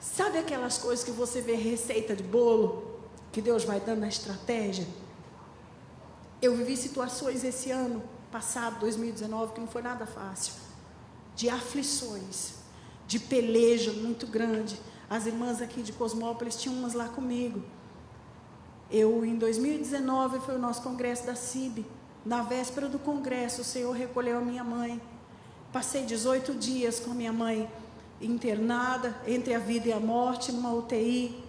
Sabe aquelas coisas que você vê receita de bolo, que Deus vai dando a estratégia? Eu vivi situações esse ano passado, 2019, que não foi nada fácil, de aflições, de peleja muito grande. As irmãs aqui de Cosmópolis tinham umas lá comigo. Em 2019, foi o nosso congresso da CIB. Na véspera do congresso, o Senhor recolheu a minha mãe. Passei 18 dias com a minha mãe internada, entre a vida e a morte, numa UTI.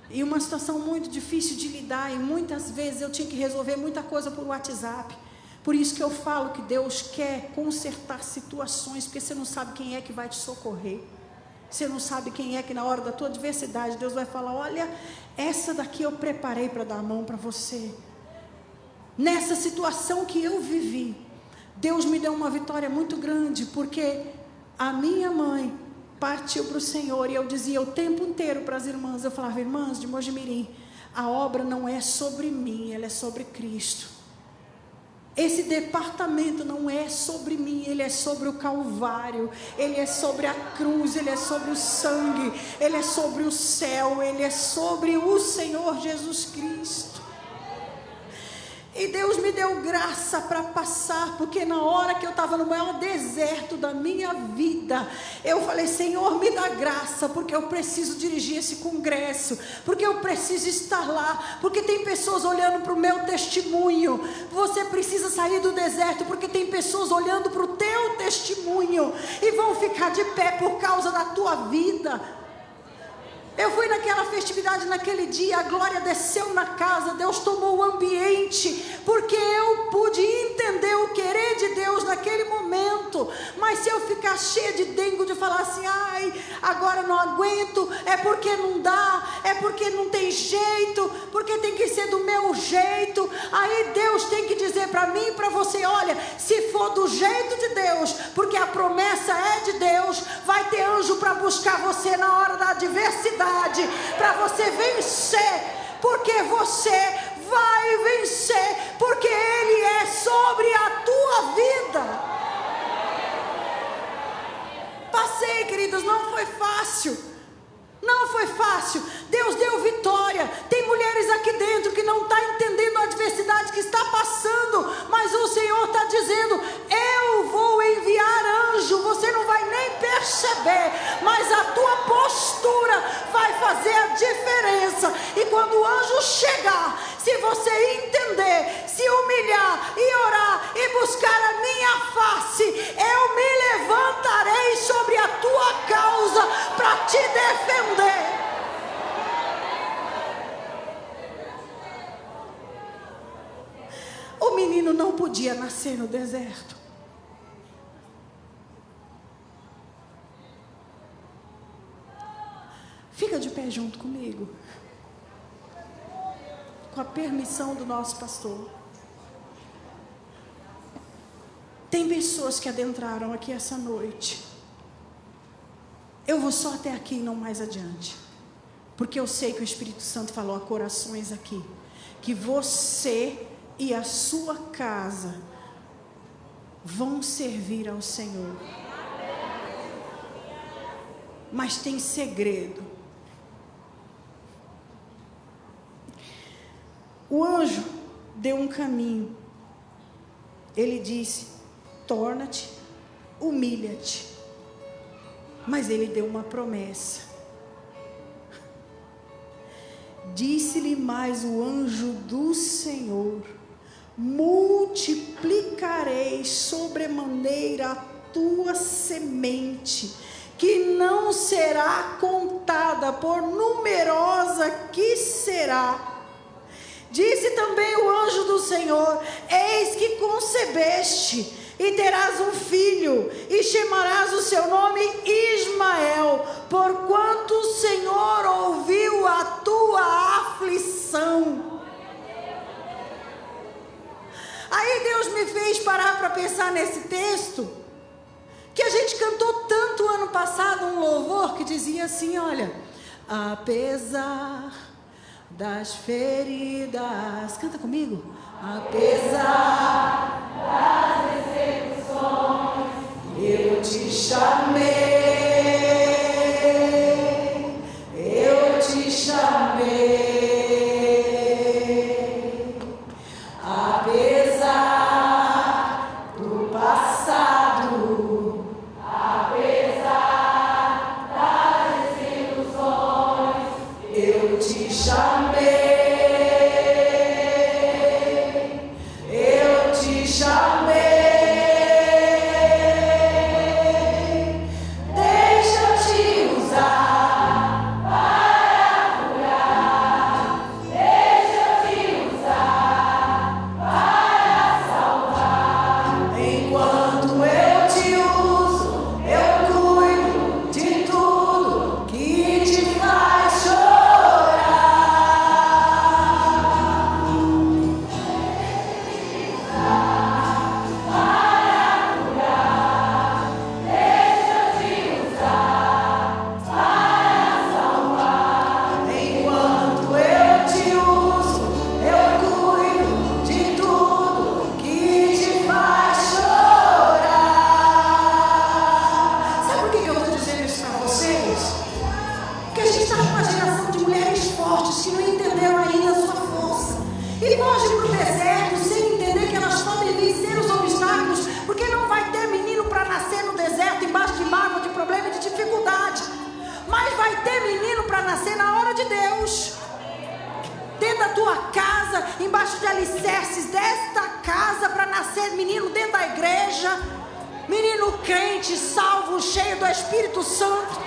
E uma situação muito difícil de lidar, e muitas vezes eu tinha que resolver muita coisa por WhatsApp. Por isso que eu falo que Deus quer consertar situações, porque você não sabe quem é que vai te socorrer. Você não sabe quem é que na hora da tua adversidade Deus vai falar, olha, essa daqui eu preparei para dar a mão para você. Nessa situação que eu vivi, Deus me deu uma vitória muito grande, porque a minha mãe partiu para o Senhor, e eu dizia o tempo inteiro para as irmãs, eu falava, irmãs de Mojimirim, a obra não é sobre mim, ela é sobre Cristo. Esse departamento não é sobre mim, ele é sobre o Calvário, ele é sobre a cruz, ele é sobre o sangue, ele é sobre o céu, ele é sobre o Senhor Jesus Cristo. E Deus me deu graça para passar, porque na hora que eu estava no maior deserto da minha vida, eu falei, Senhor, me dá graça, porque eu preciso dirigir esse congresso, porque eu preciso estar lá, porque tem pessoas olhando para o meu testemunho. Você precisa sair do deserto, porque tem pessoas olhando para o teu testemunho, e vão ficar de pé por causa da tua vida. Eu fui naquela festividade, naquele dia, a glória desceu na casa, Deus tomou o ambiente, porque eu pude entender o querer de Deus naquele momento. Mas se eu ficar cheia de dengo, de falar assim, ai, agora não aguento, é porque não dá, é porque não tem jeito, porque tem que ser do meu jeito, aí Deus tem que dizer para mim e para você, olha, se for do jeito de Deus, porque a promessa é de Deus, vai ter anjo para buscar você na hora da adversidade, para você vencer, porque você vai vencer, porque Ele é sobre a tua vida. Passei, queridos, não foi fácil. Não foi fácil. Deus deu vitória. Tem mulheres aqui dentro que não estão entendendo a adversidade que está passando, mas o Senhor está dizendo, eu vou enviar anjo. Você não vai nem perceber, mas a tua postura postura vai fazer a diferença. E quando o anjo chegar, se você entender, se humilhar e orar e buscar a minha face, eu me levantarei sobre a tua causa para te defender. O menino não podia nascer no deserto. Fica de pé junto comigo. Com a permissão do nosso pastor. Tem pessoas que adentraram aqui essa noite. Eu vou só até aqui e não mais adiante. Porque eu sei que o Espírito Santo falou a corações aqui. Que você e a sua casa vão servir ao Senhor. Mas tem segredo. O anjo deu um caminho. Ele disse: torna-te, humilha-te. Mas ele deu uma promessa. Disse-lhe mais o anjo do Senhor: multiplicarei sobremaneira a tua semente, que não será contada, por numerosa que será. Disse também o anjo do Senhor: eis que concebeste, e terás um filho, e chamarás o seu nome Ismael, porquanto o Senhor ouviu a tua aflição. Aí Deus me fez parar para pensar nesse texto, que a gente cantou tanto ano passado um louvor que dizia assim, olha: apesar das feridas, canta comigo, apesar das decepções, eu te chamei, eu te chamei. Apesar do passado, apesar das desilusões, eu te chamei. Embaixo de alicerces desta casa, para nascer menino dentro da igreja, menino crente, salvo, cheio do Espírito Santo.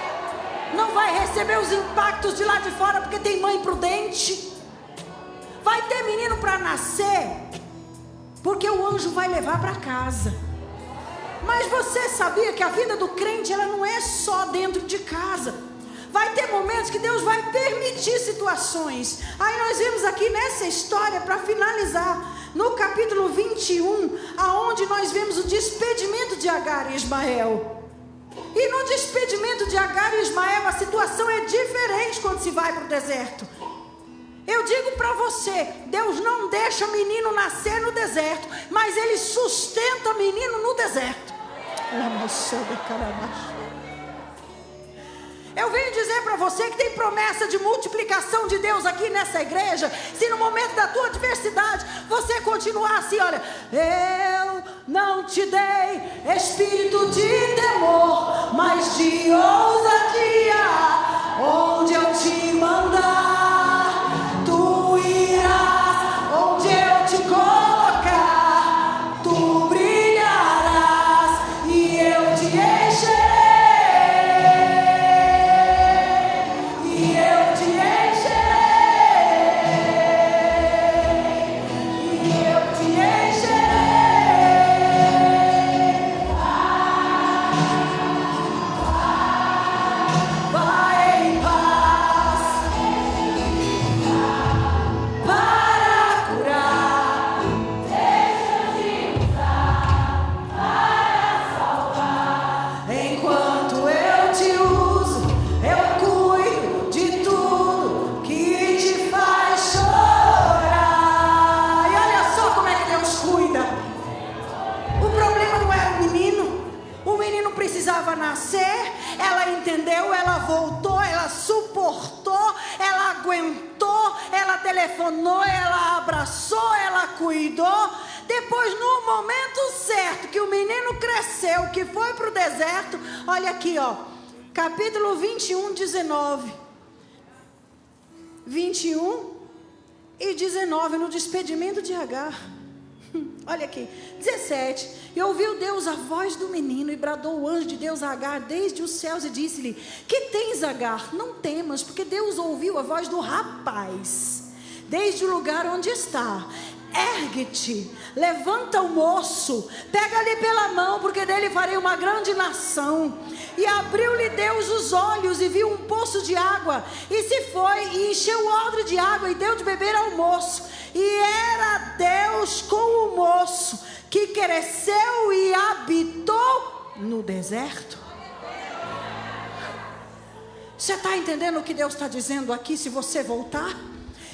Não vai receber os impactos de lá de fora porque tem mãe prudente. Vai ter menino para nascer porque o anjo vai levar para casa. Mas você sabia que a vida do crente, ela não é só dentro de casa? Vai ter momentos que Deus vai permitir situações. Aí nós vemos aqui nessa história, para finalizar, no capítulo 21, aonde nós vemos o despedimento de Agar e Ismael. E no despedimento de Agar e Ismael, a situação é diferente quando se vai para o deserto. Eu digo para você, Deus não deixa menino nascer no deserto, mas Ele sustenta menino no deserto. Eu venho dizer para você que tem promessa de multiplicação de Deus aqui nessa igreja. Se no momento da tua adversidade você continuar assim, olha: eu não te dei espírito de temor, mas de ousadia. precisava nascer, ela entendeu, ela voltou, ela suportou, ela aguentou, ela telefonou, ela abraçou, ela cuidou. Depois, no momento certo, que o menino cresceu, que foi para o deserto, olha aqui, ó, capítulo 21, 19. 21 e 19, no despedimento de Agar. Olha aqui, 17. E ouviu Deus a voz do menino, e bradou o anjo de Deus a Agar desde os céus, e disse-lhe: que tens, Agar? Não temas, porque Deus ouviu a voz do rapaz desde o lugar onde está. Ergue-te, levanta o moço, pega-lhe pela mão, porque dele farei uma grande nação. E abriu-lhe Deus os olhos, e viu um poço de água, e se foi, e encheu o odre de água, e deu de beber ao moço. E era Deus com o moço, que cresceu e habitou no deserto. Você está entendendo o que Deus está dizendo aqui? Se você voltar,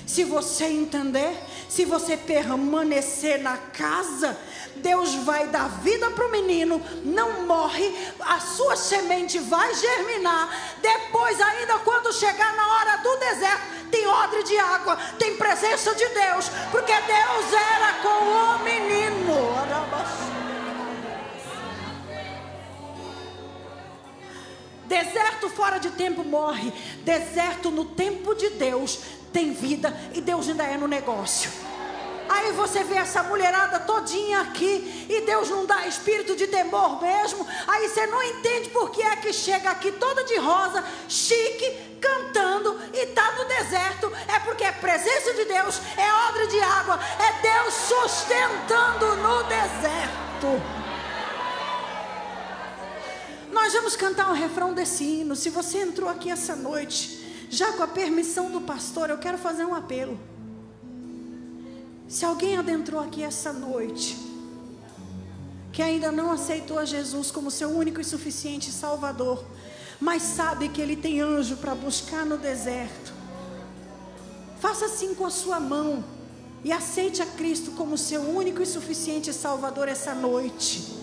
se você entender, se você permanecer na casa, Deus vai dar vida para o menino, não morre, a sua semente vai germinar. Depois, ainda quando chegar na hora do deserto, tem odre de água, tem presença de Deus, porque Deus era com o menino. Deserto fora de tempo morre, deserto no tempo de Deus tem vida, e Deus ainda é no negócio. Aí você vê essa mulherada todinha aqui, e Deus não dá espírito de temor mesmo. Aí você não entende por que é que chega aqui toda de rosa, chique, cantando, e está no deserto. É porque é presença de Deus, é odre de água, é Deus sustentando no deserto. Nós vamos cantar um refrão desse hino. Se você entrou aqui essa noite, já com a permissão do pastor, eu quero fazer um apelo. Se alguém adentrou aqui essa noite, que ainda não aceitou a Jesus como seu único e suficiente Salvador, mas sabe que Ele tem anjo para buscar no deserto, faça assim com a sua mão e aceite a Cristo como seu único e suficiente Salvador essa noite,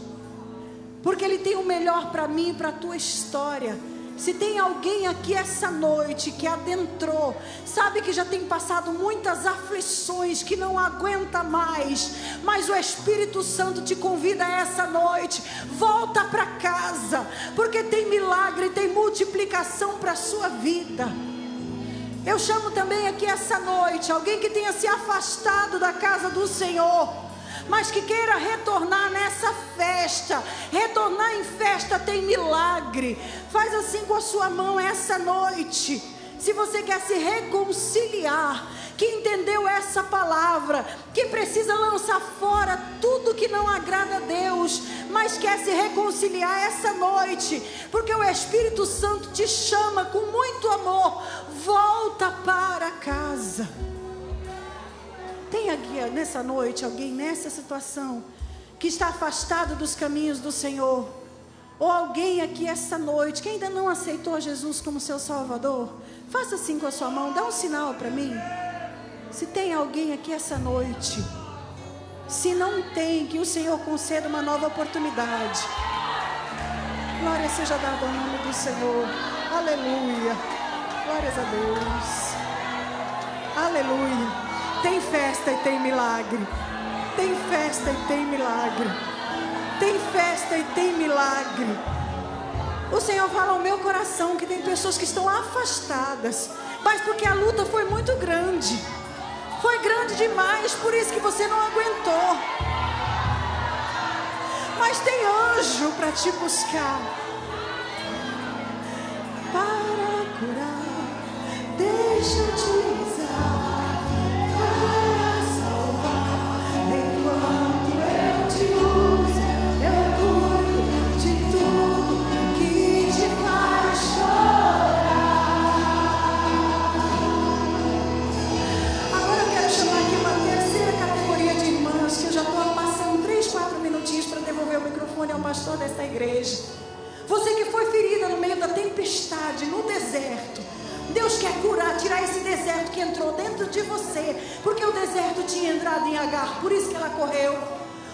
porque Ele tem o melhor para mim e para a tua história. Se tem alguém aqui essa noite que adentrou, sabe que já tem passado muitas aflições, que não aguenta mais, mas o Espírito Santo te convida essa noite, volta para casa, porque tem milagre, tem multiplicação para a sua vida. Eu chamo também aqui essa noite alguém que tenha se afastado da casa do Senhor, mas que queira retornar nessa festa. Retornar em festa tem milagre. Faz assim com a sua mão essa noite. Se você quer se reconciliar, que entendeu essa palavra, que precisa lançar fora tudo que não agrada a Deus, mas quer se reconciliar essa noite, porque o Espírito Santo te chama com muito amor. Volta para casa. Tem aqui nessa noite alguém nessa situação que está afastado dos caminhos do Senhor, ou alguém aqui essa noite que ainda não aceitou Jesus como seu Salvador? Faça assim com a sua mão, dá um sinal para mim. Se tem alguém aqui essa noite, se não tem, que o Senhor conceda uma nova oportunidade. Glória seja dada ao nome do Senhor. Aleluia. Glórias a Deus. Aleluia. Tem festa e tem milagre. Tem festa e tem milagre. Tem festa e tem milagre. O Senhor fala ao meu coração que tem pessoas que estão afastadas, mas porque a luta foi muito grande. Foi grande demais, por isso que você não aguentou. Mas tem anjo para te buscar. Para curar, deixa eu te usar. Ao pastor desta igreja, você que foi ferida no meio da tempestade, no deserto, Deus quer curar, tirar esse deserto que entrou dentro de você, porque o deserto tinha entrado em Agar, por isso que ela correu.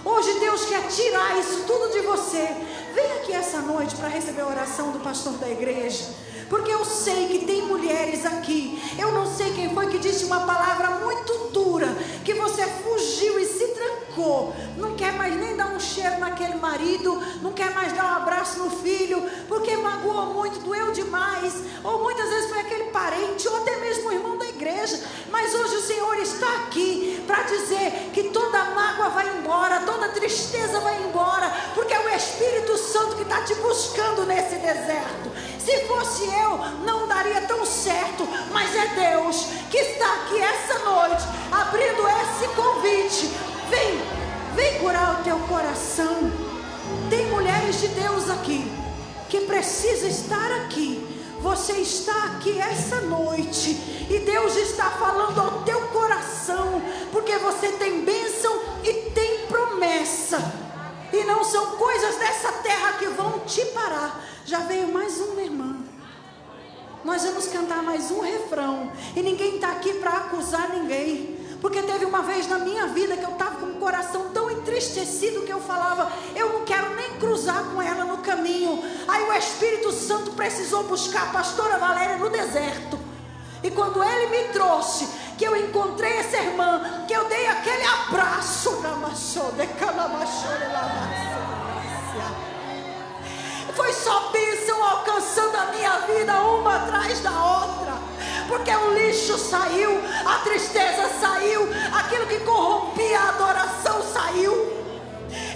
Hoje Deus quer tirar isso tudo de você. Vem aqui essa noite para receber a oração do pastor da igreja. Porque eu sei que tem mulheres aqui. Eu não sei quem foi que disse uma palavra muito dura, que você fugiu e se trancou. Não quer mais nem dar um cheiro naquele marido, não quer mais dar um abraço no filho, porque magoou muito, doeu demais. Ou muitas vezes foi aquele parente, ou até mesmo o irmão da igreja. Mas hoje o Senhor está aqui para dizer que toda mágoa vai embora, toda tristeza vai embora, porque é o Espírito Santo que está te buscando nesse deserto. Se fosse eu, não daria tão certo, mas é Deus que está aqui essa noite, abrindo esse convite. Vem curar o teu coração. Tem mulheres de Deus aqui, que precisa estar aqui. Você está aqui essa noite, e Deus está falando ao teu coração, porque você tem bênção e tem promessa. E não são coisas dessa terra que vão te parar. Já veio mais uma irmã. Nós vamos cantar mais um refrão. E ninguém está aqui para acusar ninguém. Porque teve uma vez na minha vida que eu estava com o coração tão entristecido que eu falava, eu não quero nem cruzar com ela no caminho. Aí o Espírito Santo precisou buscar a pastora Valéria no deserto. E quando ele me trouxe, que eu encontrei essa irmã, que eu dei aquele abraço, foi só bênção alcançando a minha vida, uma atrás da outra. Porque o lixo saiu, a tristeza saiu, aquilo que corrompia a adoração saiu.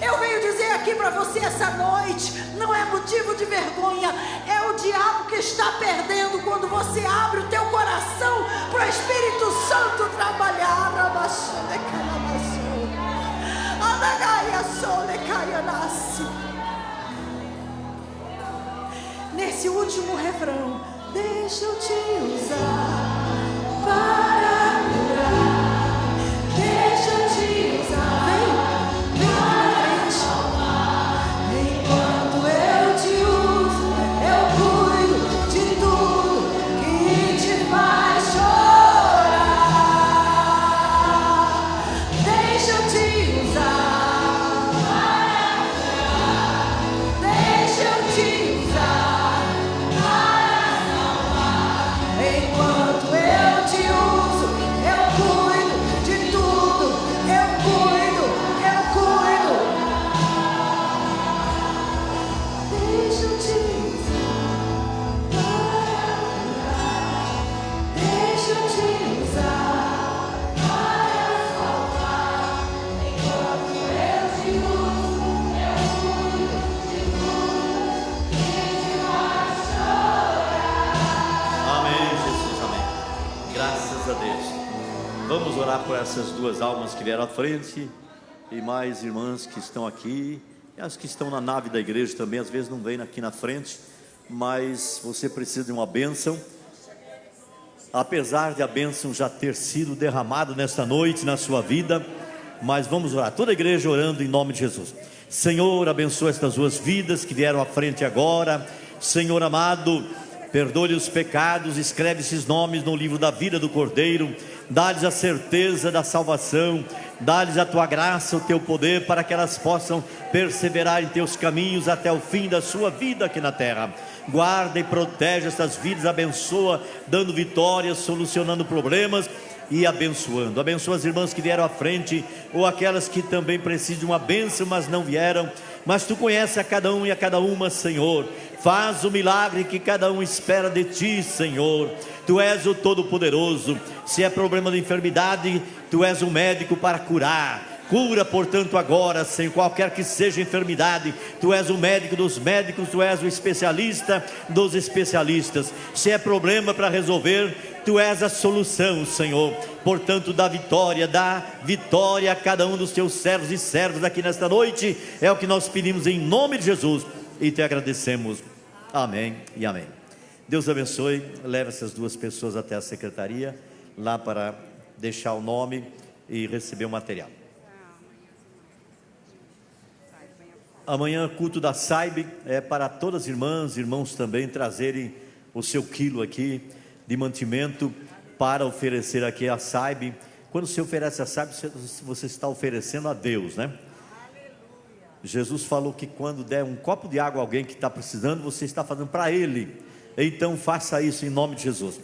Eu venho dizer aqui para você essa noite, não é motivo de vergonha, é o diabo que está perdendo quando você abre o teu coração para o Espírito Santo trabalhar. Nesse último refrão, deixa eu te usar para curar, deixa eu te usar. Vem na frente. Enquanto eu te uso, eu cuido de tudo que te faz chorar. Deixa eu te usar para curar, deixa eu te usar para salvar. Enquanto eu te uso, eu cuido de tudo, eu cuido. Deixa eu te usar para curar, deixa eu te usar para salvar. Enquanto eu te uso, eu cuido de tudo que te faz chorar. Amém, Jesus, amém. Graças a Deus. Vamos orar por essas duas almas que vieram à frente, e mais irmãs que estão aqui, e as que estão na nave da igreja também, às vezes não vêm aqui na frente, mas você precisa de uma bênção. Apesar de a bênção já ter sido derramada nesta noite na sua vida, mas vamos orar, toda a igreja orando em nome de Jesus. Senhor, abençoa estas duas vidas que vieram à frente agora. Senhor amado, perdoe os pecados, escreve esses nomes no livro da vida do Cordeiro, dá-lhes a certeza da salvação, dá-lhes a tua graça, o teu poder, para que elas possam perseverar em teus caminhos até o fim da sua vida aqui na terra. Guarda e protege estas vidas, abençoa, dando vitórias, solucionando problemas e abençoando. Abençoa as irmãs que vieram à frente, ou aquelas que também precisam de uma bênção, mas não vieram. Mas tu conheces a cada um e a cada uma, Senhor. Faz o milagre que cada um espera de ti, Senhor. Tu és o Todo-Poderoso. Se é problema de enfermidade, tu és o médico para curar. Cura, portanto, agora, sem qualquer que seja enfermidade. Tu és o médico dos médicos, tu és o especialista dos especialistas. Se é problema para resolver, tu és a solução, Senhor. Portanto, dá vitória a cada um dos teus servos e servas aqui nesta noite. É o que nós pedimos em nome de Jesus e te agradecemos. Amém e amém. Deus abençoe. Leve essas duas pessoas até a secretaria, lá para deixar o nome e receber o material. Amanhã, culto da SAIB, é para todas as irmãs e irmãos também trazerem o seu quilo aqui de mantimento para oferecer aqui à SAIB. Quando você oferece a SAIB, você está oferecendo a Deus, né? Jesus falou que quando der um copo de água a alguém que está precisando, você está fazendo para ele. Então faça isso em nome de Jesus.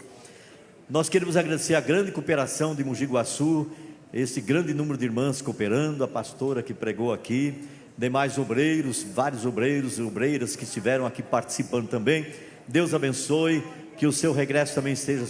Nós queremos agradecer a grande cooperação de Mogi Guaçu, esse grande número de irmãs cooperando, a pastora que pregou aqui, demais obreiros, vários obreiros e obreiras que estiveram aqui participando também. Deus abençoe, que o seu regresso também seja